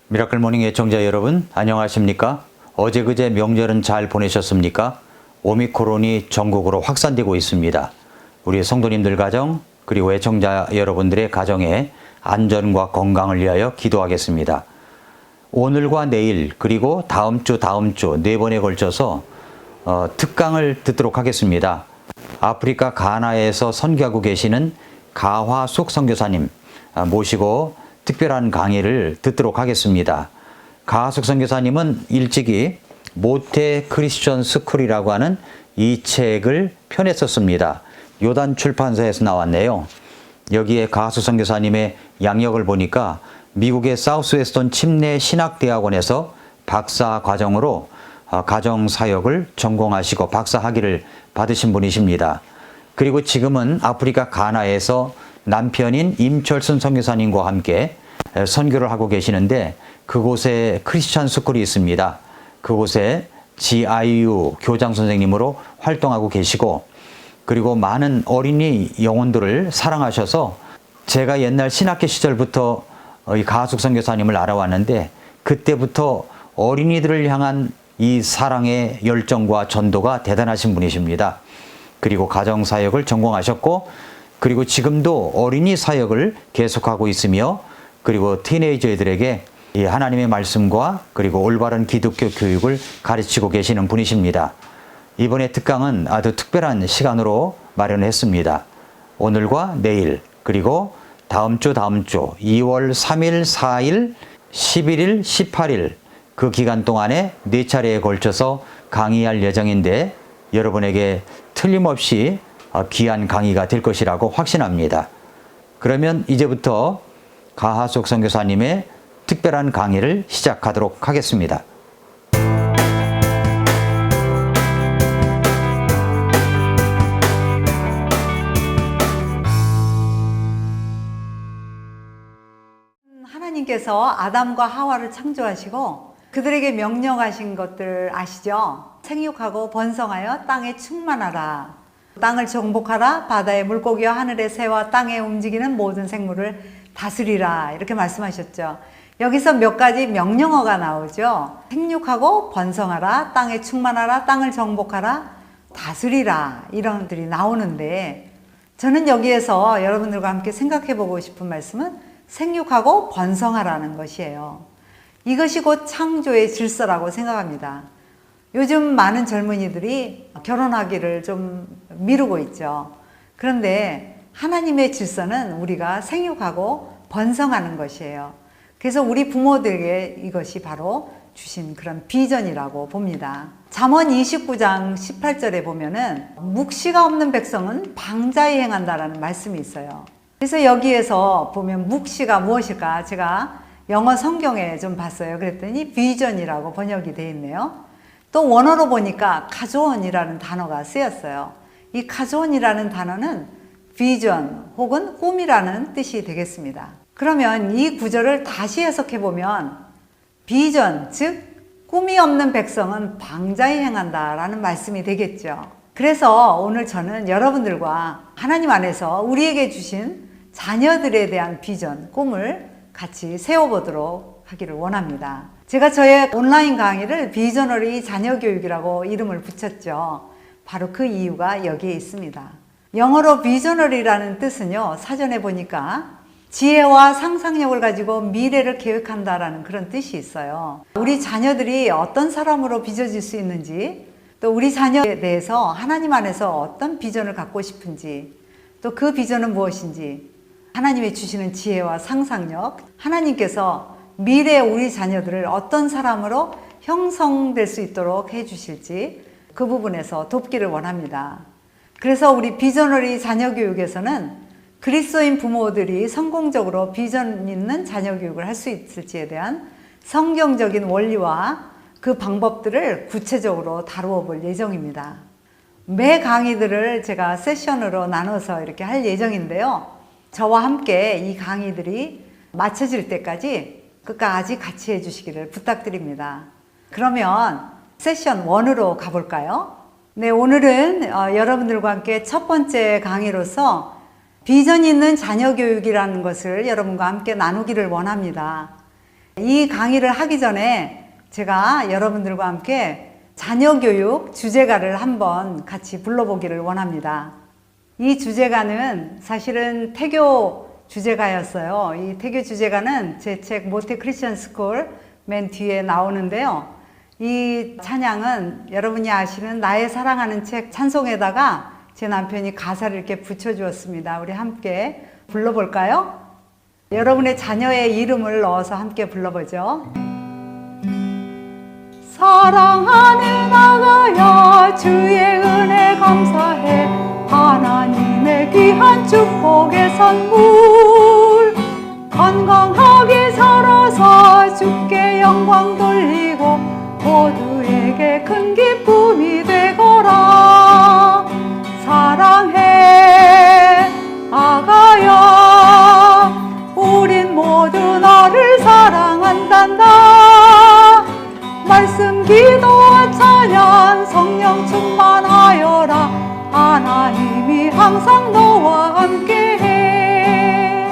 미라클 모닝 애청자 여러분, 안녕하십니까? 어제 그제 명절은 잘 보내셨습니까? 오미크론이 전국으로 확산되고 있습니다. 우리 성도님들 가정, 그리고 애청자 여러분들의 가정의 안전과 건강을 위하여 기도하겠습니다. 오늘과 내일, 그리고 다음 주 네 번에 걸쳐서 특강을 듣도록 하겠습니다. 아프리카 가나에서 선교하고 계시는 가화숙 선교사님 모시고 특별한 강의를 듣도록 하겠습니다. 가화숙 선교사님은 일찍이 모태 크리스천 스쿨이라고 하는 이 책을 펴냈었습니다. 요단 출판사에서 나왔네요. 여기에 가화숙 선교사님의 양력을 보니까 미국의 사우스웨스턴 침례 신학대학원에서 박사 과정으로 가정사역을 전공하시고 박사 학위를 받으신 분이십니다. 그리고 지금은 아프리카 가나에서 남편인 임철순 선교사님과 함께 선교를 하고 계시는데 그곳에 크리스천 스쿨이 있습니다. 그곳에 GIU 교장 선생님으로 활동하고 계시고 그리고 많은 어린이 영혼들을 사랑하셔서 제가 옛날 신학교 시절부터 이 가화숙 선교사님을 알아왔는데 그때부터 어린이들을 향한 이 사랑의 열정과 전도가 대단하신 분이십니다. 그리고 가정사역을 전공하셨고 그리고 지금도 어린이 사역을 계속하고 있으며 그리고 티네이저들에게 이 하나님의 말씀과 그리고 올바른 기독교 교육을 가르치고 계시는 분이십니다. 이번에 특강은 아주 특별한 시간으로 마련했습니다. 오늘과 내일 그리고 다음 주 2월 3일, 4일, 11일, 18일 그 기간 동안에 4차례에 걸쳐서 강의할 예정인데 여러분에게 틀림없이 귀한 강의가 될 것이라고 확신합니다. 그러면 이제부터 가화숙 선교사님의 특별한 강의를 시작하도록 하겠습니다. 하나님께서 아담과 하와를 창조하시고 그들에게 명령하신 것들 아시죠? 생육하고 번성하여 땅에 충만하라. 땅을 정복하라. 바다의 물고기와 하늘의 새와 땅에 움직이는 모든 생물을 다스리라. 이렇게 말씀하셨죠. 여기서 몇 가지 명령어가 나오죠. 생육하고 번성하라. 땅에 충만하라. 땅을 정복하라. 다스리라. 이런 것들이 나오는데 저는 여기에서 여러분들과 함께 생각해 보고 싶은 말씀은 생육하고 번성하라는 것이에요. 이것이 곧 창조의 질서라고 생각합니다. 요즘 많은 젊은이들이 결혼하기를 좀 미루고 있죠. 그런데 하나님의 질서는 우리가 생육하고 번성하는 것이에요. 그래서 우리 부모들에게 이것이 바로 주신 그런 비전이라고 봅니다. 잠언 29장 18절에 보면은 묵시가 없는 백성은 방자히 행한다라는 말씀이 있어요. 그래서 여기에서 보면 묵시가 무엇일까? 제가 영어 성경에 좀 봤어요. 그랬더니 비전이라고 번역이 되어 있네요. 또 원어로 보니까 가조원이라는 단어가 쓰였어요. 이 가조원이라는 단어는 비전 혹은 꿈이라는 뜻이 되겠습니다. 그러면 이 구절을 다시 해석해 보면 비전, 즉 꿈이 없는 백성은 방자히 행한다라는 말씀이 되겠죠. 그래서 오늘 저는 여러분들과 하나님 안에서 우리에게 주신 자녀들에 대한 비전, 꿈을 같이 세워보도록 하기를 원합니다. 제가 저의 온라인 강의를 비저너리 자녀교육이라고 이름을 붙였죠. 바로 그 이유가 여기에 있습니다. 영어로 비저너리라는 뜻은요, 사전에 보니까 지혜와 상상력을 가지고 미래를 계획한다라는 그런 뜻이 있어요. 우리 자녀들이 어떤 사람으로 빚어질 수 있는지, 또 우리 자녀에 대해서 하나님 안에서 어떤 비전을 갖고 싶은지, 또 그 비전은 무엇인지, 하나님이 주시는 지혜와 상상력, 하나님께서 미래의 우리 자녀들을 어떤 사람으로 형성될 수 있도록 해주실지 그 부분에서 돕기를 원합니다. 그래서 우리 비저너리 자녀교육에서는 그리스도인 부모들이 성공적으로 비전 있는 자녀교육을 할 수 있을지에 대한 성경적인 원리와 그 방법들을 구체적으로 다루어 볼 예정입니다. 매 강의들을 제가 세션으로 나눠서 이렇게 할 예정인데요. 저와 함께 이 강의들이 마쳐질 때까지 끝까지 같이 해주시기를 부탁드립니다. 그러면 세션 1으로 가볼까요? 네, 오늘은 여러분들과 함께 첫 번째 강의로서 비전 있는 자녀 교육이라는 것을 여러분과 함께 나누기를 원합니다. 이 강의를 하기 전에 제가 여러분들과 함께 자녀교육 주제가를 한번 같이 불러보기를 원합니다. 이 주제가는 사실은 태교 주제가였어요. 이 태교 주제가는 제 책 모태 크리스천 스쿨 맨 뒤에 나오는데요. 이 찬양은 여러분이 아시는 나의 사랑하는 책 찬송에다가 제 남편이 가사를 이렇게 붙여주었습니다. 우리 함께 불러볼까요? 여러분의 자녀의 이름을 넣어서 함께 불러보죠. 사랑하는 아가야, 주의 은혜 감사해. 하나님의 귀한 축복의 선물, 건강하게 살아서 주께 영광 돌리고 모두에게 큰 기쁨이 되거라. 사랑해 아가야, 우린 모두 너를 사랑한단다. 말씀, 기도와 찬양, 성령 충만하여라. 하나님이 항상 너와 함께해.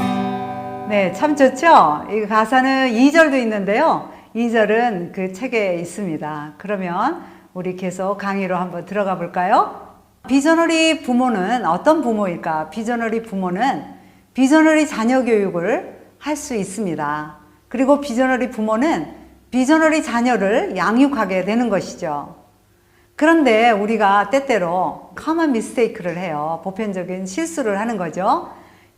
네, 참 좋죠? 이 가사는 2절도 있는데요. 2절은 그 책에 있습니다. 그러면 우리 계속 강의로 한번 들어가 볼까요? 비전어리 부모는 어떤 부모일까? 비전어리 부모는 비전어리 자녀 교육을 할 수 있습니다. 그리고 비전어리 부모는 비전어리 자녀를 양육하게 되는 것이죠. 그런데 우리가 때때로 common mistake를 해요. 보편적인 실수를 하는 거죠.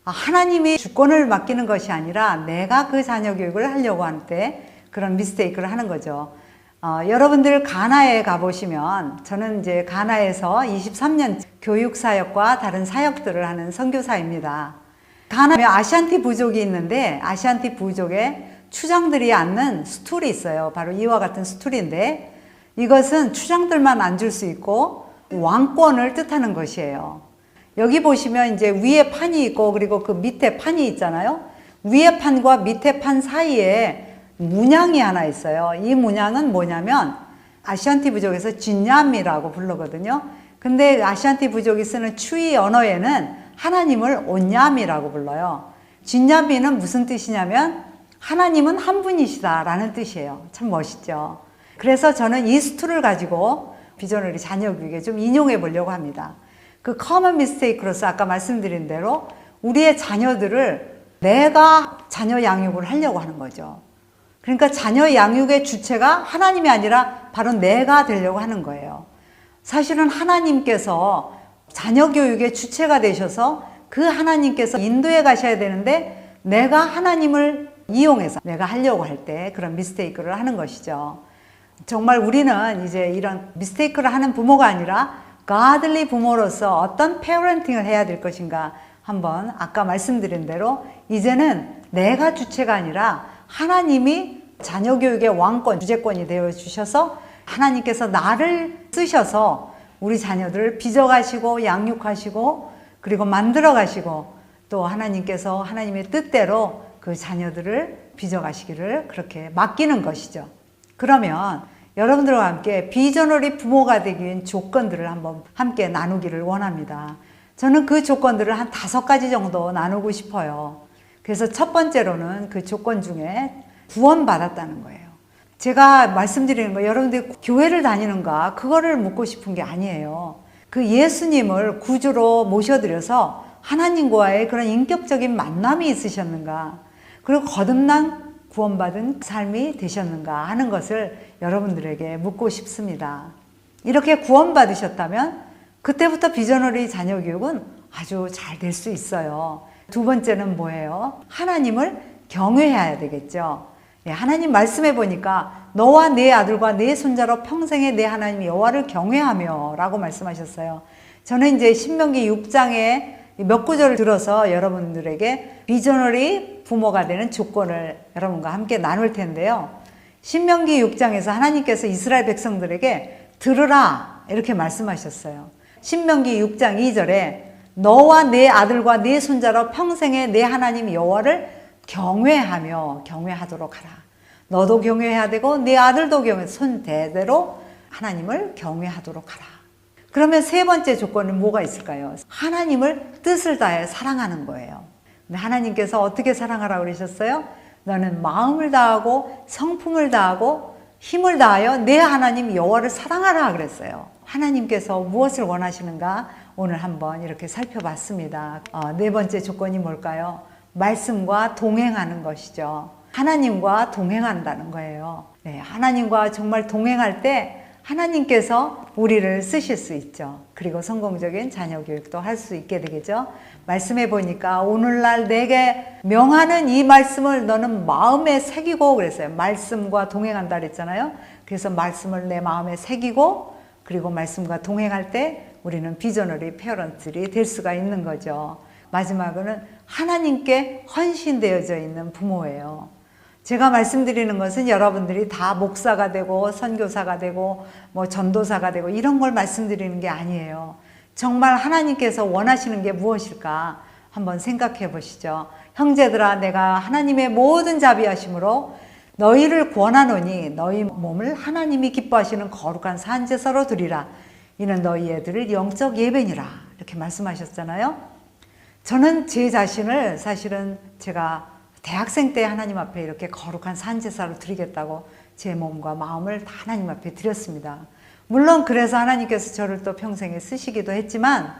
하나님이 주권을 맡기는 것이 아니라 내가 그 자녀 교육을 하려고 할 때 그런 미스테이크를 하는 거죠. 여러분들 가나에 가보시면, 저는 이제 가나에서 23년 교육사역과 다른 사역들을 하는 선교사입니다. 가나에 아시안티 부족이 있는데 아시안티 부족에 추장들이 앉는 스툴이 있어요. 바로 이와 같은 스툴인데 이것은 추장들만 앉을 수 있고 왕권을 뜻하는 것이에요. 여기 보시면 이제 위에 판이 있고 그리고 그 밑에 판이 있잖아요. 위에 판과 밑에 판 사이에 문양이 하나 있어요. 이 문양은 뭐냐면 아시안티 부족에서 진얌이라고 부르거든요. 근데 아시안티 부족이 쓰는 추이 언어에는 하나님을 온얌이라고 불러요. 진얌이는 무슨 뜻이냐면 하나님은 한 분이시다 라는 뜻이에요. 참 멋있죠. 그래서 저는 이 스툴을 가지고 비전어리 자녀 교육에 좀 인용해 보려고 합니다. 그 common mistake로서 아까 말씀드린 대로 우리의 자녀들을 내가 자녀 양육을 하려고 하는 거죠. 그러니까 자녀 양육의 주체가 하나님이 아니라 바로 내가 되려고 하는 거예요. 사실은 하나님께서 자녀 교육의 주체가 되셔서 그 하나님께서 인도해 가셔야 되는데 내가 하나님을 이용해서 내가 하려고 할 때 그런 미스테이크를 하는 것이죠. 정말 우리는 이제 이런 미스테이크를 하는 부모가 아니라 godly 부모로서 어떤 페어런팅을 해야 될 것인가 한번 아까 말씀드린 대로 이제는 내가 주체가 아니라 하나님이 자녀 교육의 왕권, 주재권이 되어 주셔서 하나님께서 나를 쓰셔서 우리 자녀들을 빚어가시고 양육하시고 그리고 만들어 가시고 또 하나님께서 하나님의 뜻대로 그 자녀들을 빚어가시기를 그렇게 맡기는 것이죠. 그러면 여러분들과 함께 비전어리 부모가 되기 위한 조건들을 한번 함께 나누기를 원합니다. 저는 그 조건들을 한 5가지 정도 나누고 싶어요. 그래서 첫 번째로는 그 조건 중에 구원받았다는 거예요. 제가 말씀드리는 거 여러분들이 교회를 다니는가 그거를 묻고 싶은 게 아니에요. 그 예수님을 구주로 모셔드려서 하나님과의 그런 인격적인 만남이 있으셨는가, 그리고 거듭난 구원받은 삶이 되셨는가 하는 것을 여러분들에게 묻고 싶습니다. 이렇게 구원받으셨다면 그때부터 비전어리 자녀 교육은 아주 잘 될 수 있어요. 두 번째는 뭐예요? 하나님을 경외해야 되겠죠. 하나님 말씀해 보니까 너와 네 아들과 네 손자로 평생에 내 하나님 여호와를 경외하며 라고 말씀하셨어요. 저는 이제 신명기 6장에 몇 구절을 들어서 여러분들에게 비전어리 부모가 되는 조건을 여러분과 함께 나눌 텐데요. 신명기 6장에서 하나님께서 이스라엘 백성들에게 들으라 이렇게 말씀하셨어요. 신명기 6장 2절에 너와 네 아들과 네 손자로 평생에 내 하나님 여호와를 경외하도록 하라. 너도 경외해야 되고 네 아들도 손 대대로 하나님을 경외하도록 하라. 그러면 세 번째 조건은 뭐가 있을까요? 하나님을 뜻을 다해 사랑하는 거예요. 근데 하나님께서 어떻게 사랑하라고 그러셨어요? 너는 마음을 다하고 성품을 다하고 힘을 다하여 내 하나님 여호와를 사랑하라 그랬어요. 하나님께서 무엇을 원하시는가 오늘 한번 이렇게 살펴봤습니다. 네 번째 조건이 뭘까요? 말씀과 동행하는 것이죠. 하나님과 동행한다는 거예요. 네, 하나님과 정말 동행할 때 하나님께서 우리를 쓰실 수 있죠. 그리고 성공적인 자녀 교육도 할 수 있게 되겠죠. 말씀해 보니까 오늘날 내게 명하는 이 말씀을 너는 마음에 새기고 그랬어요. 말씀과 동행한다 그랬잖아요. 그래서 말씀을 내 마음에 새기고 그리고 말씀과 동행할 때 우리는 비저너리 페어런트들이 될 수가 있는 거죠. 마지막으로는 하나님께 헌신되어져 있는 부모예요. 제가 말씀드리는 것은 여러분들이 다 목사가 되고 선교사가 되고 뭐 전도사가 되고 이런 걸 말씀드리는 게 아니에요. 정말 하나님께서 원하시는 게 무엇일까 한번 생각해 보시죠. 형제들아 내가 하나님의 모든 자비하심으로 너희를 구원하노니 너희 몸을 하나님이 기뻐하시는 거룩한 산제사로 드리라. 이는 너희 애들을 영적 예배니라. 이렇게 말씀하셨잖아요. 저는 제 자신을 사실은 제가 대학생 때 하나님 앞에 이렇게 거룩한 산제사로 드리겠다고 제 몸과 마음을 다 하나님 앞에 드렸습니다. 물론 그래서 하나님께서 저를 또 평생에 쓰시기도 했지만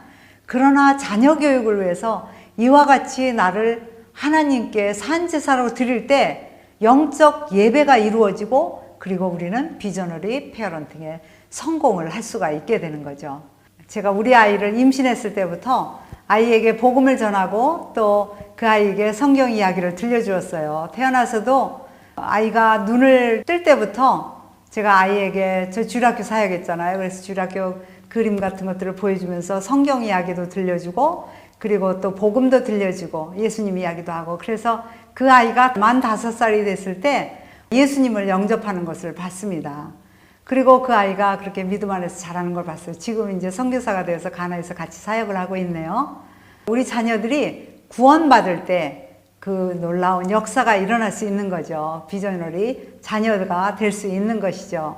그러나 자녀 교육을 위해서 이와 같이 나를 하나님께 산제사로 드릴 때 영적 예배가 이루어지고 그리고 우리는 비저너리 페어런팅에 성공을 할 수가 있게 되는 거죠. 제가 우리 아이를 임신했을 때부터 아이에게 복음을 전하고 또 그 아이에게 성경 이야기를 들려주었어요. 태어나서도 아이가 눈을 뜰 때부터 제가 아이에게 저 주일학교 사역했잖아요. 그래서 주일학교 그림 같은 것들을 보여주면서 성경 이야기도 들려주고 그리고 또 복음도 들려주고 예수님 이야기도 하고 그래서 그 아이가 만 5살이 됐을 때 예수님을 영접하는 것을 봤습니다. 그리고 그 아이가 그렇게 믿음 안에서 자라는 걸 봤어요. 지금 이제 선교사가 되어서 가나에서 같이 사역을 하고 있네요. 우리 자녀들이 구원받을 때 그 놀라운 역사가 일어날 수 있는 거죠. 비저너리 자녀가 될 수 있는 것이죠.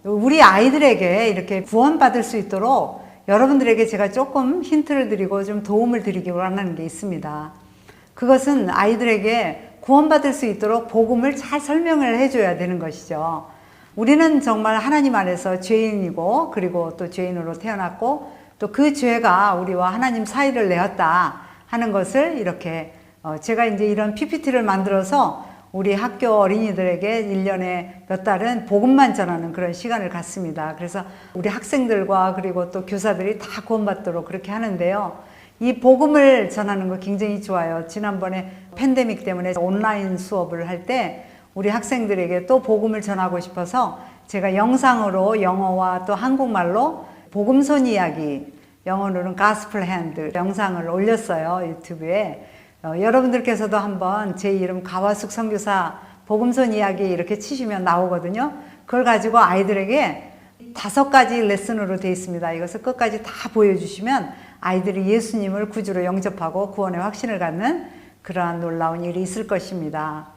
우리 아이들에게 이렇게 구원받을 수 있도록 여러분들에게 제가 조금 힌트를 드리고 좀 도움을 드리기 원하는 게 있습니다. 그것은 아이들에게 구원받을 수 있도록 복음을 잘 설명을 해줘야 되는 것이죠. 우리는 정말 하나님 안에서 죄인이고 그리고 또 죄인으로 태어났고 또 그 죄가 우리와 하나님 사이를 내었다 하는 것을 이렇게 제가 이제 이런 PPT를 만들어서 우리 학교 어린이들에게 1년에 몇 달은 복음만 전하는 그런 시간을 갖습니다. 그래서 우리 학생들과 그리고 또 교사들이 다 구원받도록 그렇게 하는데요. 이 복음을 전하는 거 굉장히 좋아요. 지난번에 팬데믹 때문에 온라인 수업을 할 때 우리 학생들에게 또 복음을 전하고 싶어서 제가 영상으로 영어와 또 한국말로 복음선 이야기, 영어로는 가스플 핸드 영상을 올렸어요. 유튜브에. 여러분들께서도 한번 제 이름 가와숙 선교사 복음선 이야기 이렇게 치시면 나오거든요. 그걸 가지고 아이들에게 5가지 레슨으로 되어 있습니다. 이것을 끝까지 다 보여주시면 아이들이 예수님을 구주로 영접하고 구원의 확신을 갖는 그러한 놀라운 일이 있을 것입니다.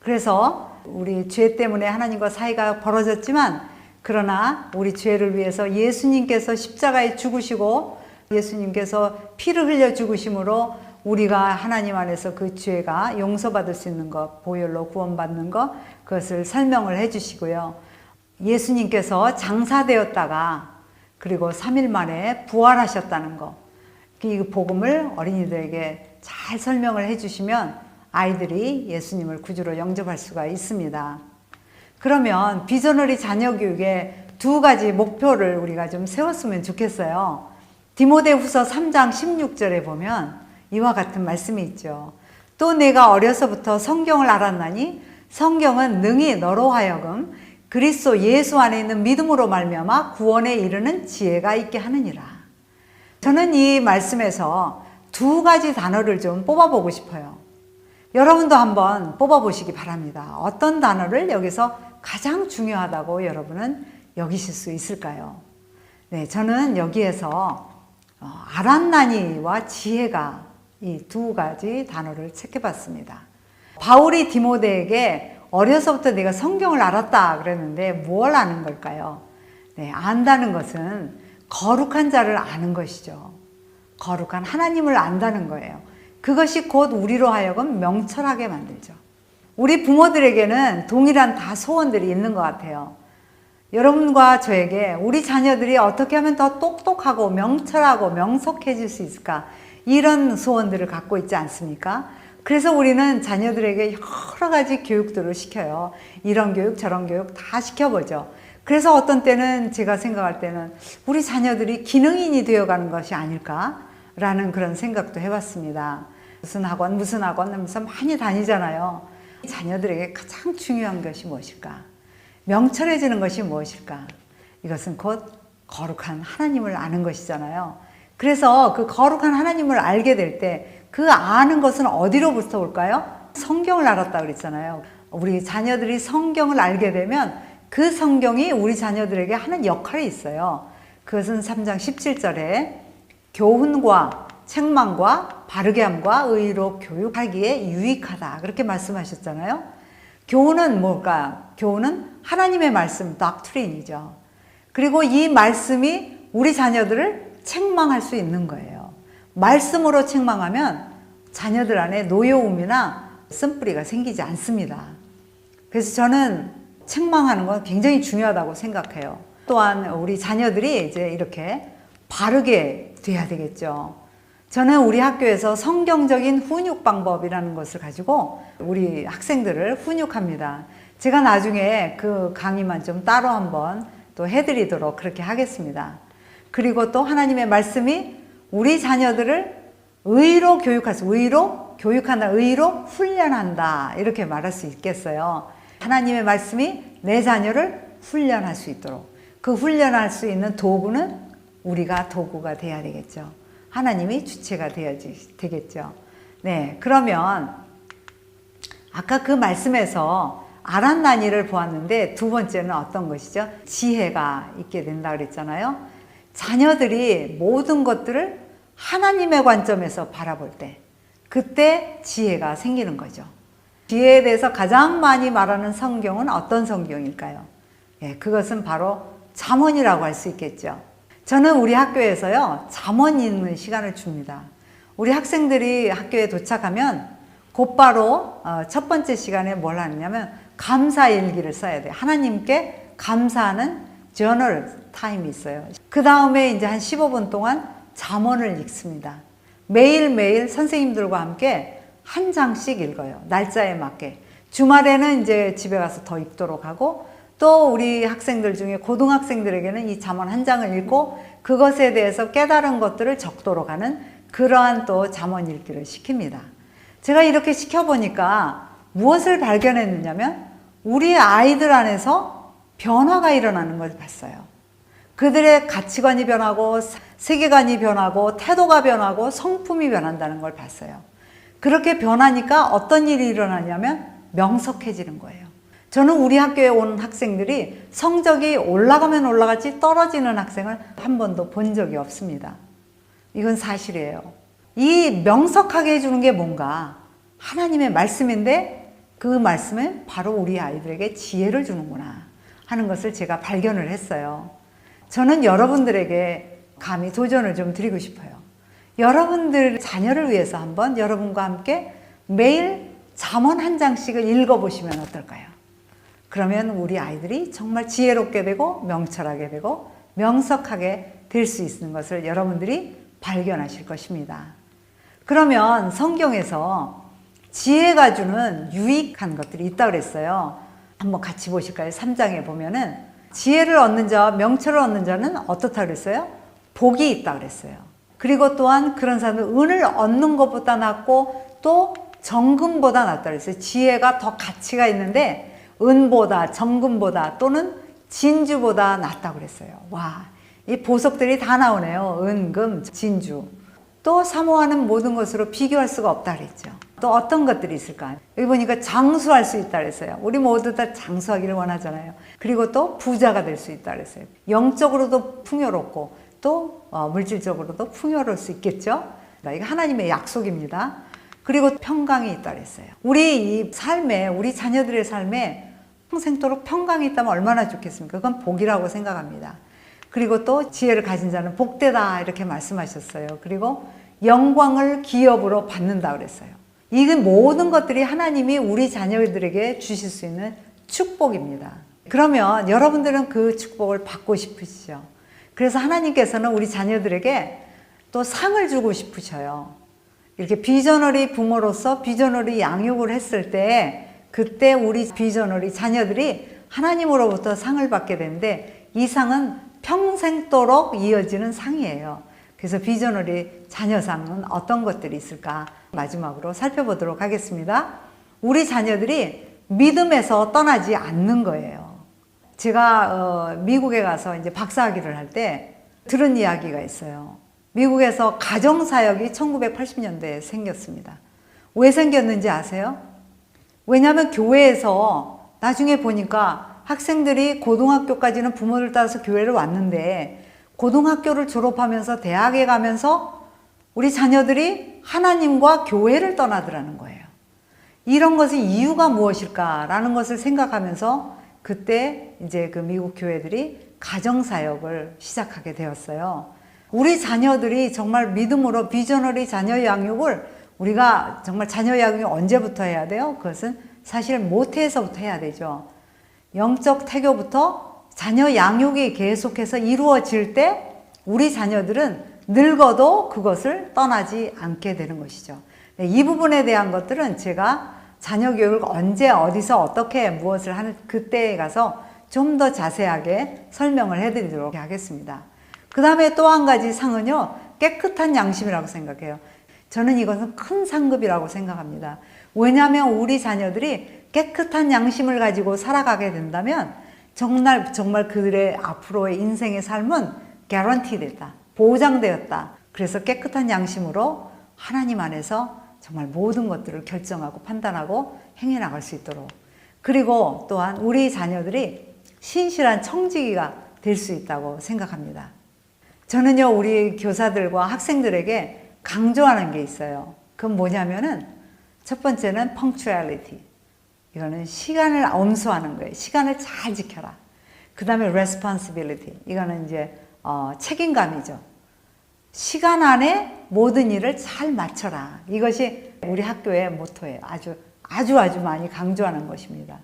그래서 우리 죄 때문에 하나님과 사이가 벌어졌지만 그러나 우리 죄를 위해서 예수님께서 십자가에 죽으시고 예수님께서 피를 흘려 죽으심으로 우리가 하나님 안에서 그 죄가 용서받을 수 있는 것, 보혈로 구원받는 것, 그것을 설명을 해 주시고요. 예수님께서 장사되었다가 그리고 3일 만에 부활하셨다는 것, 이 복음을 어린이들에게 잘 설명을 해 주시면 아이들이 예수님을 구주로 영접할 수가 있습니다. 그러면 비저너리 자녀 교육에 2가지 목표를 우리가 좀 세웠으면 좋겠어요. 디모데후서 3장 16절에 보면 이와 같은 말씀이 있죠. 또 내가 어려서부터 성경을 알았나니 성경은 능히 너로 하여금 그리스도 예수 안에 있는 믿음으로 말미암아 구원에 이르는 지혜가 있게 하느니라. 저는 이 말씀에서 2가지 단어를 좀 뽑아보고 싶어요. 여러분도 한번 뽑아보시기 바랍니다. 어떤 단어를 여기서 가장 중요하다고 여러분은 여기실 수 있을까요? 네, 저는 여기에서 알았나니와 지혜가 이 2가지 단어를 체크해봤습니다. 바울이 디모데에게 어려서부터 내가 성경을 알았다 그랬는데 뭘 아는 걸까요? 네, 안다는 것은 거룩한 자를 아는 것이죠. 거룩한 하나님을 안다는 거예요. 그것이 곧 우리로 하여금 명철하게 만들죠. 우리 부모들에게는 동일한 다 소원들이 있는 것 같아요. 여러분과 저에게 우리 자녀들이 어떻게 하면 더 똑똑하고 명철하고 명석해질 수 있을까? 이런 소원들을 갖고 있지 않습니까? 그래서 우리는 자녀들에게 여러 가지 교육들을 시켜요. 이런 교육, 저런 교육 다 시켜보죠. 그래서 어떤 때는 제가 생각할 때는 우리 자녀들이 기능인이 되어가는 것이 아닐까라는 그런 생각도 해봤습니다. 무슨 학원 하면서 많이 다니잖아요. 자녀들에게 가장 중요한 것이 무엇일까? 명철해지는 것이 무엇일까? 이것은 곧 거룩한 하나님을 아는 것이잖아요. 그래서 그 거룩한 하나님을 알게 될 때 그 아는 것은 어디로부터 올까요? 성경을 알았다 그랬잖아요. 우리 자녀들이 성경을 알게 되면 그 성경이 우리 자녀들에게 하는 역할이 있어요. 그것은 3장 17절에 교훈과 책망과 바르게 함과 의로 교육하기에 유익하다 그렇게 말씀하셨잖아요. 교훈은 뭘까? 교훈은 하나님의 말씀, doctrine이죠. 그리고 이 말씀이 우리 자녀들을 책망할 수 있는 거예요. 말씀으로 책망하면 자녀들 안에 노여움이나 쓴뿌리가 생기지 않습니다. 그래서 저는 책망하는 건 굉장히 중요하다고 생각해요. 또한 우리 자녀들이 이제 이렇게 바르게 돼야 되겠죠. 저는 우리 학교에서 성경적인 훈육 방법이라는 것을 가지고 우리 학생들을 훈육합니다. 제가 나중에 그 강의만 좀 따로 한번 또 해드리도록 그렇게 하겠습니다. 그리고 또 하나님의 말씀이 우리 자녀들을 의로 의로 교육한다, 의로 훈련한다 이렇게 말할 수 있겠어요. 하나님의 말씀이 내 자녀를 훈련할 수 있도록 그 훈련할 수 있는 도구는 우리가 도구가 돼야 되겠죠. 하나님이 주체가 되어야지 되겠죠. 네, 그러면 아까 그 말씀에서 아란나니를 보았는데 두 번째는 어떤 것이죠? 지혜가 있게 된다 그랬잖아요. 자녀들이 모든 것들을 하나님의 관점에서 바라볼 때 그때 지혜가 생기는 거죠. 지혜에 대해서 가장 많이 말하는 성경은 어떤 성경일까요? 예, 그것은 바로 잠언이라고 할 수 있겠죠. 저는 우리 학교에서요, 잠언 읽는 시간을 줍니다. 우리 학생들이 학교에 도착하면 곧바로 첫 번째 시간에 뭘 하느냐면 감사 일기를 써야 돼요. 하나님께 감사하는 저널 타임이 있어요. 그 다음에 이제 한 15분 동안 잠언을 읽습니다. 매일매일 선생님들과 함께 한 장씩 읽어요. 날짜에 맞게. 주말에는 이제 집에 가서 더 읽도록 하고 또 우리 학생들 중에 고등학생들에게는 이 잠언 한 장을 읽고 그것에 대해서 깨달은 것들을 적도록 하는 그러한 또 잠언 읽기를 시킵니다. 제가 이렇게 시켜보니까 무엇을 발견했느냐면 우리 아이들 안에서 변화가 일어나는 걸 봤어요. 그들의 가치관이 변하고 세계관이 변하고 태도가 변하고 성품이 변한다는 걸 봤어요. 그렇게 변하니까 어떤 일이 일어나냐면 명석해지는 거예요. 저는 우리 학교에 온 학생들이 성적이 올라가면 올라갔지 떨어지는 학생을 한 번도 본 적이 없습니다. 이건 사실이에요. 이 명석하게 해주는 게 뭔가 하나님의 말씀인데 그 말씀은 바로 우리 아이들에게 지혜를 주는구나 하는 것을 제가 발견을 했어요. 저는 여러분들에게 감히 도전을 좀 드리고 싶어요. 여러분들 자녀를 위해서 한번 여러분과 함께 매일 잠언 한 장씩을 읽어보시면 어떨까요? 그러면 우리 아이들이 정말 지혜롭게 되고 명철하게 되고 명석하게 될 수 있는 것을 여러분들이 발견하실 것입니다. 그러면 성경에서 지혜가 주는 유익한 것들이 있다고 그랬어요. 한번 같이 보실까요? 3장에 보면은 지혜를 얻는 자와 명철을 얻는 자는 어떻다 그랬어요? 복이 있다 그랬어요. 그리고 또한 그런 사람은 은을 얻는 것보다 낫고 또 정금보다 낫다 그랬어요. 지혜가 더 가치가 있는데 은보다 정금보다 또는 진주보다 낫다고 그랬어요. 와, 이 보석들이 다 나오네요. 은, 금, 진주. 또 사모하는 모든 것으로 비교할 수가 없다 그랬죠. 또 어떤 것들이 있을까요? 여기 보니까 장수할 수 있다 그랬어요. 우리 모두 다 장수하기를 원하잖아요. 그리고 또 부자가 될 수 있다 그랬어요. 영적으로도 풍요롭고 또 물질적으로도 풍요로울 수 있겠죠. 이거 하나님의 약속입니다. 그리고 평강이 있다 그랬어요. 우리 이 삶에, 우리 자녀들의 삶에 평생토록 평강이 있다면 얼마나 좋겠습니까? 그건 복이라고 생각합니다. 그리고 또 지혜를 가진 자는 복되다 이렇게 말씀하셨어요. 그리고 영광을 기업으로 받는다 그랬어요. 이 모든 것들이 하나님이 우리 자녀들에게 주실 수 있는 축복입니다. 그러면 여러분들은 그 축복을 받고 싶으시죠? 그래서 하나님께서는 우리 자녀들에게 또 상을 주고 싶으셔요. 이렇게 비전어리 부모로서 비전어리 양육을 했을 때 그때 우리 비전어리 자녀들이 하나님으로부터 상을 받게 되는데 이 상은 평생도록 이어지는 상이에요. 그래서 비전어리 자녀상은 어떤 것들이 있을까 마지막으로 살펴보도록 하겠습니다. 우리 자녀들이 믿음에서 떠나지 않는 거예요. 제가 미국에 가서 이제 박사학위를 할 때 들은 이야기가 있어요. 미국에서 가정사역이 1980년대에 생겼습니다. 왜 생겼는지 아세요? 왜냐하면 교회에서 나중에 보니까 학생들이 고등학교까지는 부모를 따라서 교회를 왔는데 고등학교를 졸업하면서 대학에 가면서 우리 자녀들이 하나님과 교회를 떠나더라는 거예요. 이런 것의 이유가 무엇일까라는 것을 생각하면서 그때 이제 그 미국 교회들이 가정사역을 시작하게 되었어요. 우리 자녀들이 정말 믿음으로 비전어리 자녀 양육을 우리가 정말 자녀 양육이 언제부터 해야 돼요? 그것은 사실 모태에서부터 해야 되죠. 영적 태교부터 자녀 양육이 계속해서 이루어질 때 우리 자녀들은 늙어도 그것을 떠나지 않게 되는 것이죠. 이 부분에 대한 것들은 제가 자녀 교육을 언제 어디서 어떻게 무엇을 하는 그때에 가서 좀 더 자세하게 설명을 해드리도록 하겠습니다. 그 다음에 또 한 가지 상은요, 깨끗한 양심이라고 생각해요. 저는 이것은 큰 상급이라고 생각합니다. 왜냐하면 우리 자녀들이 깨끗한 양심을 가지고 살아가게 된다면 정말 그들의 앞으로의 인생의 삶은 개런티 됐다, 보장되었다. 그래서 깨끗한 양심으로 하나님 안에서 정말 모든 것들을 결정하고 판단하고 행해 나갈 수 있도록, 그리고 또한 우리 자녀들이 신실한 청지기가 될 수 있다고 생각합니다. 저는요, 우리 교사들과 학생들에게 강조하는 게 있어요. 그건 뭐냐면은 첫 번째는 punctuality. 이거는 시간을 엄수하는 거예요. 시간을 잘 지켜라. 그 다음에 responsibility. 이거는 이제 책임감이죠. 시간 안에 모든 일을 잘 맞춰라. 이것이 우리 학교의 모토예요. 아주 많이 강조하는 것입니다.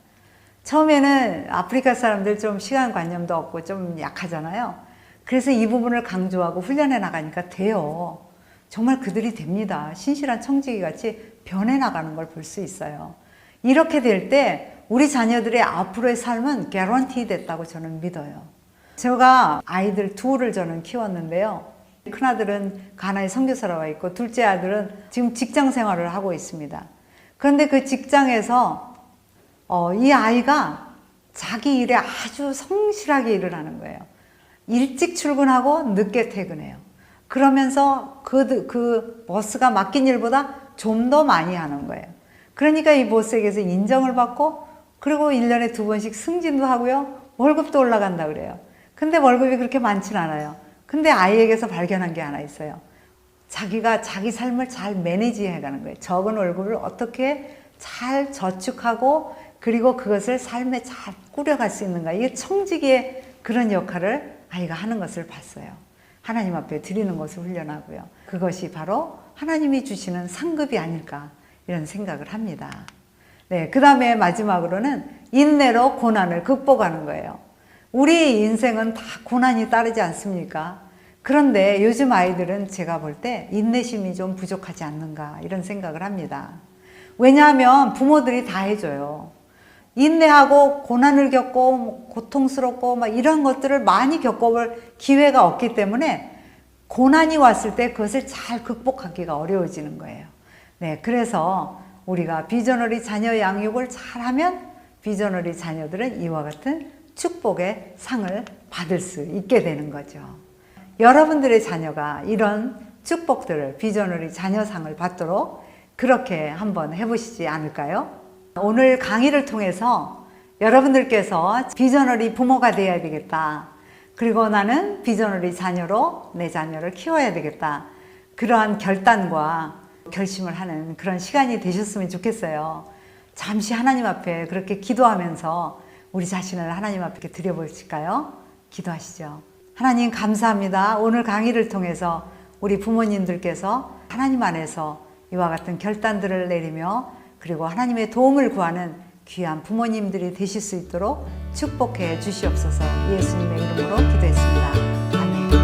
처음에는 아프리카 사람들 좀 시간관념도 없고 좀 약하잖아요. 그래서 이 부분을 강조하고 훈련해 나가니까 돼요. 정말 그들이 됩니다. 신실한 청지기 같이 변해 나가는 걸 볼 수 있어요. 이렇게 될 때 우리 자녀들의 앞으로의 삶은 개런티 됐다고 저는 믿어요. 제가 아이들 둘을 저는 키웠는데요. 큰아들은 가나에 선교사로 와 있고 둘째 아들은 지금 직장 생활을 하고 있습니다. 그런데 그 직장에서 이 아이가 자기 일에 아주 성실하게 일을 하는 거예요. 일찍 출근하고 늦게 퇴근해요. 그러면서 그 보스가 맡긴 일보다 좀 더 많이 하는 거예요. 그러니까 이 보스에게서 인정을 받고 그리고 1년에 2번씩 승진도 하고요. 월급도 올라간다 그래요. 근데 월급이 그렇게 많진 않아요. 근데 아이에게서 발견한 게 하나 있어요. 자기가 자기 삶을 잘 매니지해 가는 거예요. 적은 월급을 어떻게 잘 저축하고 그리고 그것을 삶에 잘 꾸려갈 수 있는가. 이게 청지기의 그런 역할을 아이가 하는 것을 봤어요. 하나님 앞에 드리는 것을 훈련하고요. 그것이 바로 하나님이 주시는 상급이 아닐까 이런 생각을 합니다. 네, 그 다음에 마지막으로는 인내로 고난을 극복하는 거예요. 우리 인생은 다 고난이 따르지 않습니까? 그런데 요즘 아이들은 제가 볼 때 인내심이 좀 부족하지 않는가 이런 생각을 합니다. 왜냐하면 부모들이 다 해줘요. 인내하고 고난을 겪고 고통스럽고 막 이런 것들을 많이 겪어볼 기회가 없기 때문에 고난이 왔을 때 그것을 잘 극복하기가 어려워지는 거예요. 네, 그래서 우리가 비전어리 자녀 양육을 잘하면 비전어리 자녀들은 이와 같은 축복의 상을 받을 수 있게 되는 거죠. 여러분들의 자녀가 이런 축복들을 비전어리 자녀상을 받도록 그렇게 한번 해보시지 않을까요? 오늘 강의를 통해서 여러분들께서 비전어리 부모가 되어야 되겠다. 그리고 나는 비전어리 자녀로 내 자녀를 키워야 되겠다. 그러한 결단과 결심을 하는 그런 시간이 되셨으면 좋겠어요. 잠시 하나님 앞에 그렇게 기도하면서 우리 자신을 하나님 앞에 드려보실까요? 기도하시죠. 하나님 감사합니다. 오늘 강의를 통해서 우리 부모님들께서 하나님 안에서 이와 같은 결단들을 내리며 그리고 하나님의 도움을 구하는 귀한 부모님들이 되실 수 있도록 축복해 주시옵소서. 예수님의 이름으로 기도했습니다. 아멘.